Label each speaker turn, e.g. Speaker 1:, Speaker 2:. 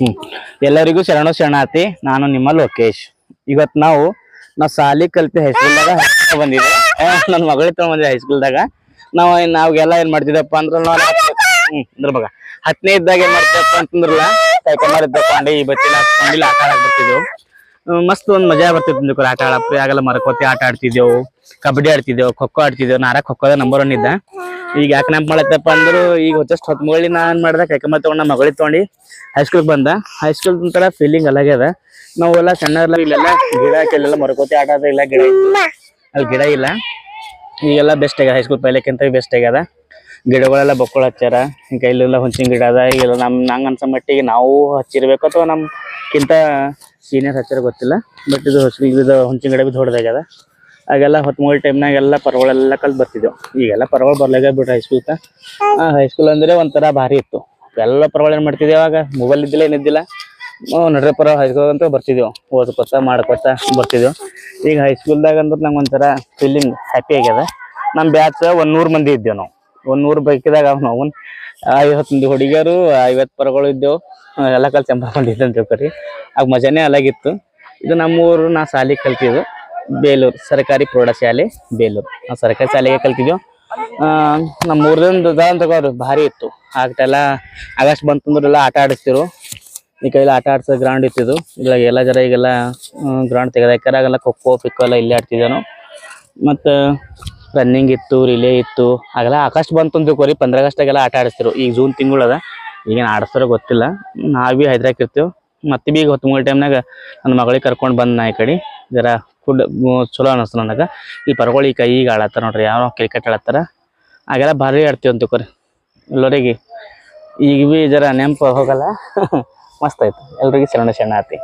Speaker 1: ಹ್ಮ್ ಎಲ್ಲರಿಗೂ ಶರಣಾರ್ಥಿ. ನಾನು ನಿಮ್ಮ ಲೋಕೇಶ್. ಇವತ್ ನಾವು ಸಾಲಿ ಕಲ್ತಿ ಹೈಸ್ಕೂಲ್ದಾಗ ಬಂದಿದ್ದೆ. ನನ್ನ ಮಗಳ ಬಂದಿದ್ದೆ ಹೈಸ್ಕೂಲ್ದಾಗ. ನಾವೆಲ್ಲ ಏನ್ ಮಾಡ್ತಿದ್ದಪ್ಪ ಅಂದ್ರ ಇದ್ರ ಮಗ 10ನೇ ಇದ್ದಾಗ ಏನ್ ಮಾಡ್ತಿದ್ದಪ್ಪ ಅಂತಂದ್ರಲ್ಲ, ಸೈಕಲ್ ಮಾಡಿದ್ದ ಪಾಂಡಿ ಈ ಬತ್ತಿನ ಹಾಕೊಂಡಿಲ್ಲ ಆಟ ಆಡಕ್ ಬರ್ತಿದ್ದೆವು. ಮಸ್ತ್ ಒಂದ್ ಮಜಾ ಬರ್ತಿತ್ತು ಆಟ ಆಡಪ್ಪ. ಆಗೆಲ್ಲ ಮರಕೋತಿ ಆಟ ಆಡ್ತಿದ್ದೆವು, ಕಬಡ್ಡಿ ಆಡ್ತಿದ್ದೆವು, ಖೋಖೋ ಆಡ್ತಿದ್ದೆವು. ನಾರ ಖೋಖೋದ ನಂಬರ್ 1 ಇದ್ದ. ಈಗ ಯಾಕೆ ನೆನಪು ಮಾಡತ್ತಪ್ಪ ಅಂದ್ರು, ಈಗ ಜಸ್ಟ್ 10 ಮುಗಳಿ ನಾನ್ ಮಾಡ್ದೆ ಕೈಕಮ್ಮ ತಗೊಂಡ ಮಗಳಿಗೆ ತಗೊಂಡು ಹೈಸ್ಕೂಲ್ ಬಂದ. ಹೈಸ್ಕೂಲ್ ಒಂಥರ ಫೀಲಿಂಗ್ ಅಲಾಗೆ ಅದ. ನಾವೆಲ್ಲ ಸಣ್ಣ ಇಲ್ಲೆಲ್ಲ ಗಿಡ ಹಾಕಿಲ್ಲ, ಮರಕೋತಿ ಆಟ ಆಡ ಇಲ್ಲ, ಗಿಡ ಅಲ್ಲಿ ಗಿಡ ಇಲ್ಲ. ಈಗೆಲ್ಲ ಬೆಸ್ಟ್ ಆಗ್ಯದ, ಹೈಸ್ಕೂಲ್ ಪೈಲಕ್ಕಿಂತ ಬೆಸ್ಟ್ ಆಗ್ಯದ. ಗಿಡಗಳೆಲ್ಲ ಬಕ್ಕಳು ಹಚ್ಚಾರ. ಈಗ ಇಲ್ಲೆಲ್ಲ ಹುಂಚಿನ ಗಿಡ ಅದ. ಈಗೆಲ್ಲ ನಂಗೆ ಅನ್ಸೋ ಮಟ್ಟಿಗೆ ನಾವು ಹಚ್ಚಿರ್ಬೇಕು ಅಥವಾ ನಮ್ಗಿಂತ ಸೀನಿಯರ್ ಹಚ್ಚಾರ ಗೊತ್ತಿಲ್ಲ. ಬಟ್ ಇದು ಹುಂಚಿನ ಗಿಡ ಬಿ ದೊಡ್ಡದಾಗ್ಯದ. ಆಗೆಲ್ಲ 10 ಮುಗಳಿ ಟೈಮ್ನಾಗೆಲ್ಲ ಪರ್ವಳೆಲ್ಲ ಕಲ್ತ್ ಬರ್ತಿದ್ದೆವು. ಈಗೆಲ್ಲ ಪರ್ವಳ ಬರ್ಲಾಗ ಬಿಟ್ರೆ ಹೈಸ್ಕೂಲ್ಕ. ಹೈಸ್ಕೂಲ್ ಅಂದ್ರೆ ಒಂಥರ ಭಾರಿ ಇತ್ತು. ಎಲ್ಲ ಪರ್ವಳ ಏನ್ ಮಾಡ್ತಿದ್ದೇವೆ, ಆಗ ಮೊಬೈಲ್ ಇದ್ದಿಲ್ಲ ಏನಿದ್ದಿಲ್ಲ. ನಡ್ರೆ ಪರ ಹೈಸ್ಕೂಲ್ ಅಂತ ಬರ್ತಿದ್ದೆವು, ಓದ್ಕೊತ ಮಾಡ್ಕೊತ ಬರ್ತಿದ್ದೆವು. ಈಗ ಹೈಸ್ಕೂಲ್ದಾಗ ಅಂದ್ರೆ ನಂಗೆ ಒಂಥರ ಫೀಲಿಂಗ್ ಹ್ಯಾಪಿ ಆಗ್ಯದ. ನಮ್ಮ ಬ್ಯಾಚ್ 100 ಮಂದಿ ಇದ್ದೇವೆ ನಾವು. 100 ಬೈಕಿದಾಗ ನಾವು 50 ಮಂದಿ ಹುಡುಗಿಯರು, 50 ಪರಗಳು ಇದ್ದೆವು. ಎಲ್ಲ ಕಲ್ತು ಚಂಪಾಕೊಂಡಿದ್ದೆ ಅಂತ ತಿಳ್ಕೊರಿ. ಆಗ ಮಜಾನೇ ಅಲಾಗಿತ್ತು. ಇದು ನಮ್ಮೂರು. ನಾ ಶಾಲಿ ಕಲ್ತಿದ್ದು ಬೇಲೂರು ಸರ್ಕಾರಿ ಪ್ರೌಢಶಾಲೆ ಬೇಲೂರು. ನಾವು ಸರ್ಕಾರಿ ಶಾಲೆಗೆ ಕಲ್ತಿದ್ದೆವು. ನಮ್ಮ ಊರ್ದಿಂದ ತಗೋರು ಭಾರಿ ಇತ್ತು. ಆಗ್ತೆಲ್ಲ ಆಗಸ್ಟ್ ಬಂತಂದ್ರೆಲ್ಲ ಆಟ ಆಡಿಸ್ತಿರು. ಈ ಕೈಲಿ ಆಟ ಆಡ್ಸೋ ಗ್ರೌಂಡ್ ಇತ್ತಿದ್ದು. ಇಲ್ಲ ಎಲ್ಲ ಜರ ಈಗೆಲ್ಲ ಗ್ರೌಂಡ್ ತೆಗೆದಾಕ್ಯಾರ. ಆಗೆಲ್ಲ ಖೋಖೋ ಪಿಕ್ಕೋ ಎಲ್ಲ ಇಲ್ಲೇ ಆಡ್ತಿದ್ದೆವು ನಾವು. ಮತ್ತು ರನ್ನಿಂಗ್ ಇತ್ತು, ರಿಲೇ ಇತ್ತು. ಆಗೆಲ್ಲ ಆಗಸ್ಟ್ ಬಂತು ಅಂತ ತಿಳ್ಕೊರಿ, 15 ಆಗಸ್ಟಾಗೆಲ್ಲ ಆಟ ಆಡಿಸ್ತಿರು. ಈಗ ಜೂನ್ ತಿಂಗಳದ, ಈಗೇನು ಆಡಿಸ್ತಾರೋ ಗೊತ್ತಿಲ್ಲ. ನಾವು ಭೀ ಹೈದ್ರಾಕಿರ್ತೀವಿ. ಮತ್ತೆ ಭೀ ಈಗ 10 ಮುಗಳಿ ಟೈಮ್ನಾಗ ನನ್ನ ಮಗಳಿಗೆ ಕರ್ಕೊಂಡು ಬಂದು ನಾ ಈ ಕಡೆ ಜರ ಫುಡ್ ಚಲೋ ಅನ್ನಿಸ್ತು ನನಗೆ. ಈ ಪರ್ಗಳು ಈ ಕೈಗೆ ಆಡತ್ತಾರ ನೋಡ್ರಿ, ಯಾವ ಕ್ರಿಕೆಟ್ ಆಡತ್ತಾರ. ಆಗೆಲ್ಲ ಭಾರಿ ಆಡ್ತೀವಿ ಅಂತ ತಿಳ್ಕೊರಿ ಎಲ್ಲರಿಗೆ. ಈಗ ಭೀ ಜರ ನೆನಪು ಹೋಗಲ್ಲ. ಮಸ್ತ್ ಆಯ್ತು. ಎಲ್ರಿಗೂ ಶರಣಾರ್ಥಿ.